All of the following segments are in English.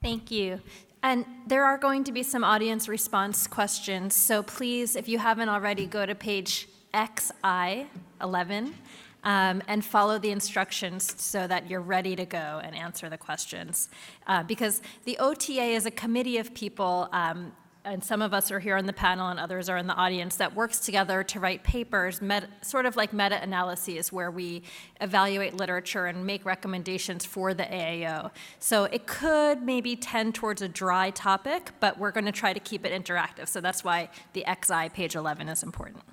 Thank you. And there are going to be some audience response questions, so please, if you haven't already, go to page XI11 and follow the instructions so that you're ready to go and answer the questions. Because the OTA is a committee of people, and some of us are here on the panel and others are in the audience, that works together to write papers, sort of like meta-analyses, where we evaluate literature and make recommendations for the AAO. So it could maybe tend towards a dry topic, but we're going to try to keep it interactive. So that's why the XI page 11 is important.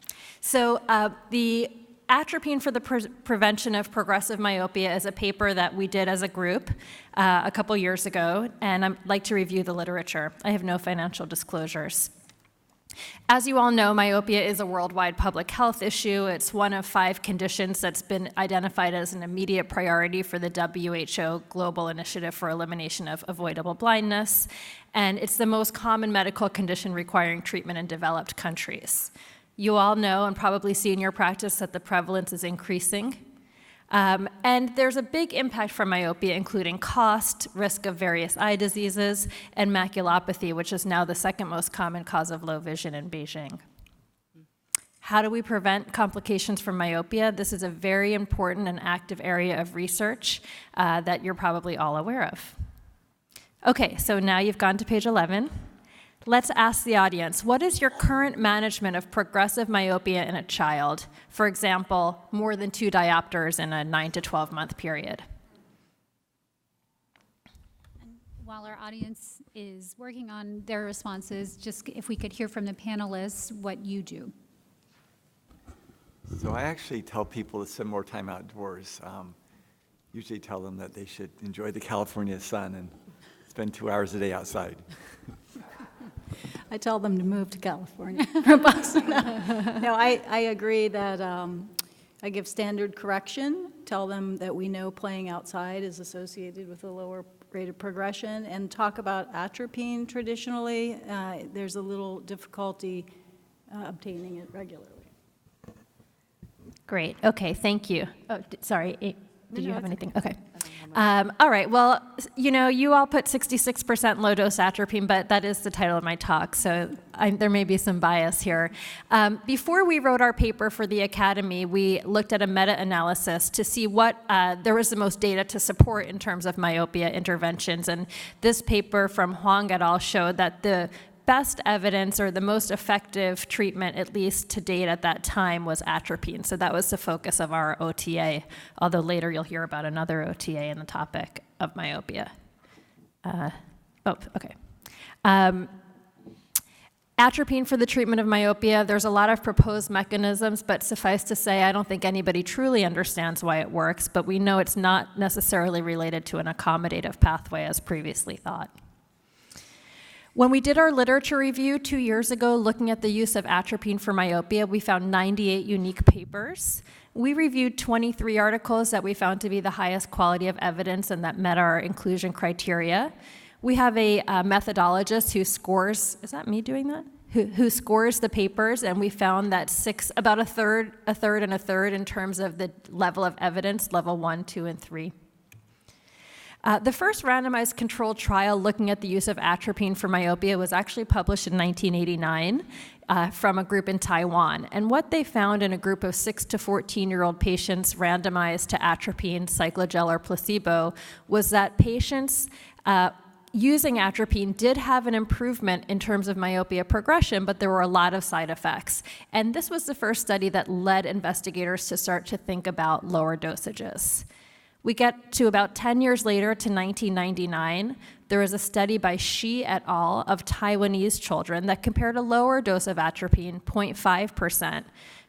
So the Atropine for the Prevention of Progressive Myopia is a paper that we did as a group a couple years ago, and I'd like to review the literature. I have no financial disclosures. As you all know, myopia is a worldwide public health issue. It's one of 5 conditions that's been identified as an immediate priority for the WHO Global Initiative for Elimination of Avoidable Blindness, and it's the most common medical condition requiring treatment in developed countries. You all know and probably see in your practice that the prevalence is increasing. And there's a big impact from myopia, including cost, risk of various eye diseases, and maculopathy, which is now the second most common cause of low vision in Beijing. How do we prevent complications from myopia? This is a very important and active area of research that you're probably all aware of. Okay, so now you've gone to page 11. Let's ask the audience, what is your current management of progressive myopia in a child? For example, more than 2 diopters in a 9 to 12 month period. And while our audience is working on their responses, just if we could hear from the panelists what you do. So I actually tell people to spend more time outdoors. Usually tell them that they should enjoy the California sun and spend 2 hours a day outside. I tell them to move to California from Boston. No, I agree that I give standard correction, tell them that we know playing outside is associated with a lower rate of progression, and talk about atropine traditionally. There's a little difficulty obtaining it regularly. Great, okay, thank you. Oh, sorry, did you have anything? Okay. All right, well, you know, you all put 66% low-dose atropine, but that is the title of my talk, so there may be some bias here. Before we wrote our paper for the Academy, we looked at a meta-analysis to see what there was the most data to support in terms of myopia interventions, and this paper from Huang et al. Showed that the best evidence or the most effective treatment, at least to date at that time, was atropine. So that was the focus of our OTA, although later you'll hear about another OTA in the topic of myopia. Atropine for the treatment of myopia, there's a lot of proposed mechanisms, but suffice to say, I don't think anybody truly understands why it works, but we know it's not necessarily related to an accommodative pathway as previously thought. When we did our literature review 2 years ago looking at the use of atropine for myopia, we found 98 unique papers. We reviewed 23 articles that we found to be the highest quality of evidence and that met our inclusion criteria. We have a methodologist who scores, is that me doing that? Who scores the papers, and we found that about a third, and a third in terms of the level of evidence, level 1, 2, and 3. The first randomized controlled trial looking at the use of atropine for myopia was actually published in 1989 from a group in Taiwan. And what they found in a group of 6 to 14-year-old patients randomized to atropine, cyclogel, or placebo was that patients using atropine did have an improvement in terms of myopia progression, but there were a lot of side effects. And this was the first study that led investigators to start to think about lower dosages. We get to about 10 years later to 1999. There was a study by Shi et al. Of Taiwanese children that compared a lower dose of atropine, 0.5%,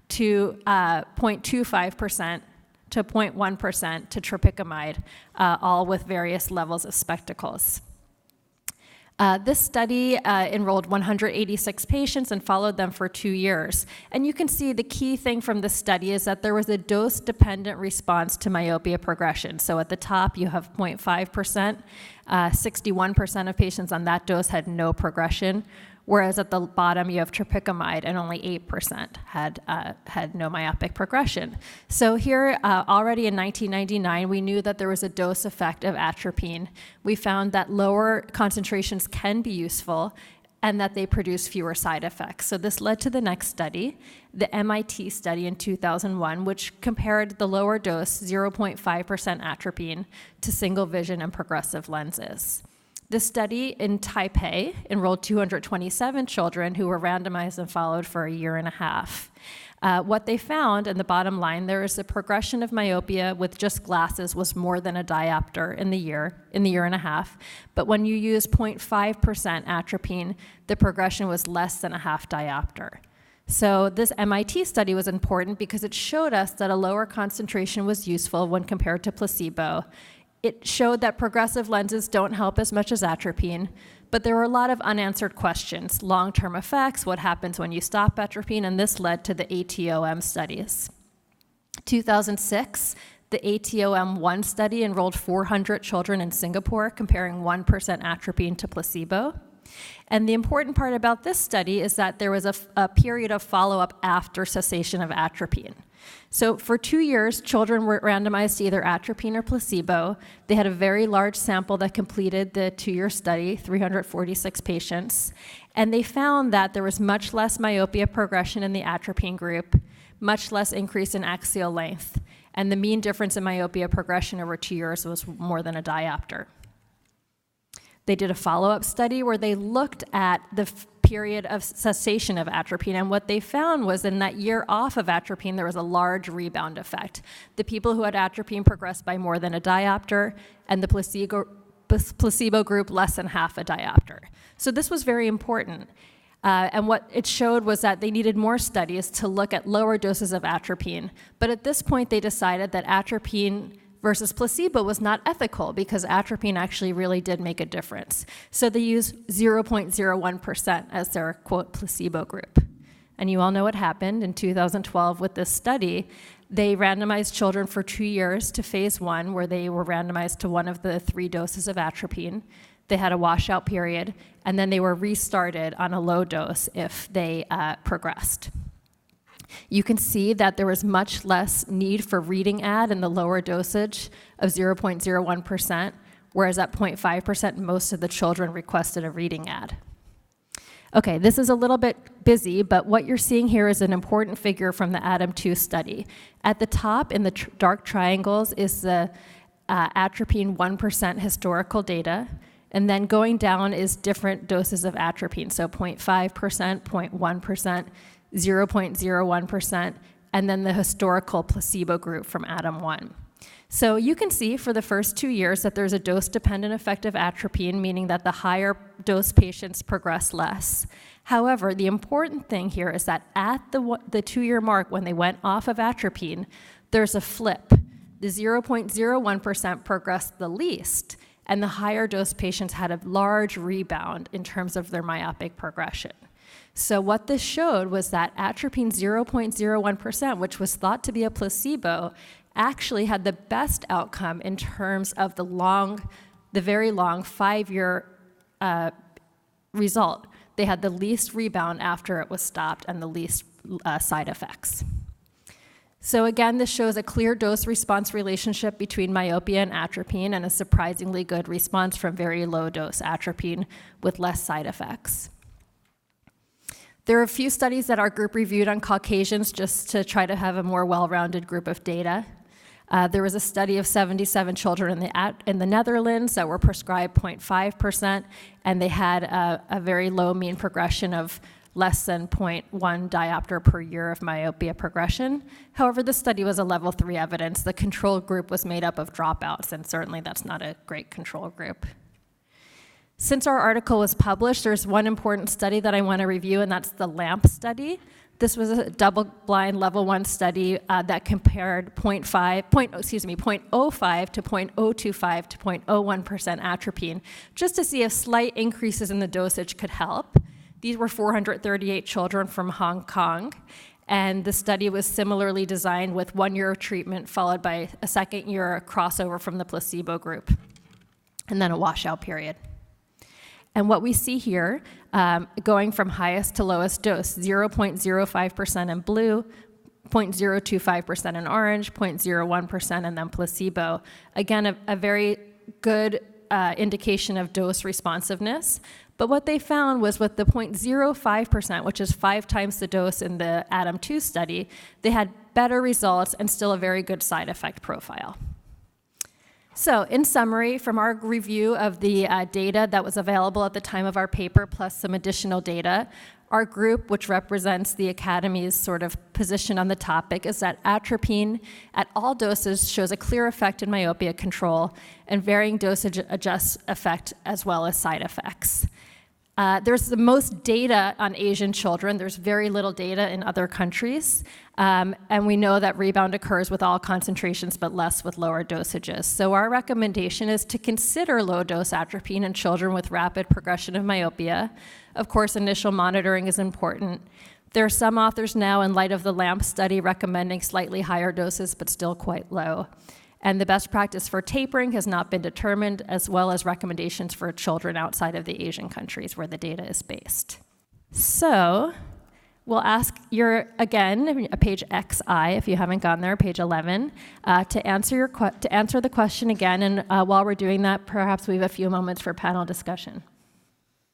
to 0.25% to 0.1% to tropicamide, all with various levels of spectacles. This study enrolled 186 patients and followed them for 2 years. And you can see the key thing from this study is that there was a dose-dependent response to myopia progression. So at the top, you have 0.5%. 61% of patients on that dose had no progression, whereas at the bottom you have tropicamide, and only 8% had no myopic progression. So here, already in 1999, we knew that there was a dose effect of atropine. We found that lower concentrations can be useful, and that they produce fewer side effects. So this led to the next study, the MIT study in 2001, which compared the lower dose, 0.5% atropine, to single vision and progressive lenses. This study in Taipei enrolled 227 children who were randomized and followed for a year and a half. What they found, in the bottom line, there is a progression of myopia with just glasses was more than a diopter in the year and a half. But when you use 0.5% atropine, the progression was less than a half diopter. So this MIT study was important because it showed us that a lower concentration was useful when compared to placebo. It showed that progressive lenses don't help as much as atropine, but there were a lot of unanswered questions, long-term effects, what happens when you stop atropine, and this led to the ATOM studies. 2006, the ATOM-1 study enrolled 400 children in Singapore, comparing 1% atropine to placebo. And the important part about this study is that there was a period of follow-up after cessation of atropine. So for 2 years, children were randomized to either atropine or placebo. They had a very large sample that completed the 2-year study, 346 patients, and they found that there was much less myopia progression in the atropine group, much less increase in axial length, and the mean difference in myopia progression over 2 years was more than a diopter. They did a follow-up study where they looked at the period of cessation of atropine, and what they found was in that year off of atropine, there was a large rebound effect. The people who had atropine progressed by more than a diopter, and the placebo group less than half a diopter. So this was very important. And what it showed was that they needed more studies to look at lower doses of atropine. But at this point, they decided that atropine versus placebo was not ethical because atropine actually really did make a difference. So they used 0.01% as their, quote, placebo group. And you all know what happened in 2012 with this study. They randomized children for 2 years to phase 1, where they were randomized to one of the 3 doses of atropine. They had a washout period, and then they were restarted on a low dose if they progressed. You can see that there was much less need for reading add in the lower dosage of 0.01%, whereas at 0.5%, most of the children requested a reading add. Okay, this is a little bit busy, but what you're seeing here is an important figure from the ATOM-2 study. At the top in the dark triangles is the atropine 1% historical data, and then going down is different doses of atropine, so 0.5%, 0.1%, 0.01%, and then the historical placebo group from ATOM-1. So you can see for the first 2 years that there's a dose-dependent effect of atropine, meaning that the higher dose patients progress less. However, the important thing here is that at the 2-year mark, when they went off of atropine, there's a flip. The 0.01% progressed the least, and the higher dose patients had a large rebound in terms of their myopic progression. So what this showed was that atropine 0.01%, which was thought to be a placebo, actually had the best outcome in terms of the very long 5-year result. They had the least rebound after it was stopped and the least side effects. So again, this shows a clear dose-response relationship between myopia and atropine, and a surprisingly good response from very low-dose atropine with less side effects. There are a few studies that our group reviewed on Caucasians just to try to have a more well-rounded group of data. There was a study of 77 children in the Netherlands that were prescribed 0.5%, and they had a very low mean progression of less than 0.1 diopter per year of myopia progression. However, this study was a level 3 evidence. The control group was made up of dropouts, and certainly that's not a great control group. Since our article was published, there's one important study that I want to review, and that's the LAMP study. This was a double-blind level 1 study that compared 0.05 to 0.025 to 0.01% atropine, just to see if slight increases in the dosage could help. These were 438 children from Hong Kong, and the study was similarly designed with 1 year of treatment followed by a second year crossover from the placebo group, and then a washout period. And what we see here, going from highest to lowest dose, 0.05% in blue, 0.025% in orange, 0.01%, and then placebo. Again, a very good indication of dose responsiveness. But what they found was with the 0.05%, which is 5 times the dose in the ATOM2 study, they had better results and still a very good side effect profile. So in summary, from our review of the data that was available at the time of our paper, plus some additional data, our group, which represents the Academy's sort of position on the topic, is that atropine at all doses shows a clear effect in myopia control, and varying dosage adjusts effect as well as side effects. There's the most data on Asian children. There's very little data in other countries. And we know that rebound occurs with all concentrations, but less with lower dosages. So our recommendation is to consider low-dose atropine in children with rapid progression of myopia. Of course, initial monitoring is important. There are some authors now, in light of the LAMP study, recommending slightly higher doses, but still quite low. And the best practice for tapering has not been determined, as well as recommendations for children outside of the Asian countries where the data is based. So we'll ask again, page XI, if you haven't gone there, page 11, to answer the question again. And while we're doing that, perhaps we have a few moments for panel discussion.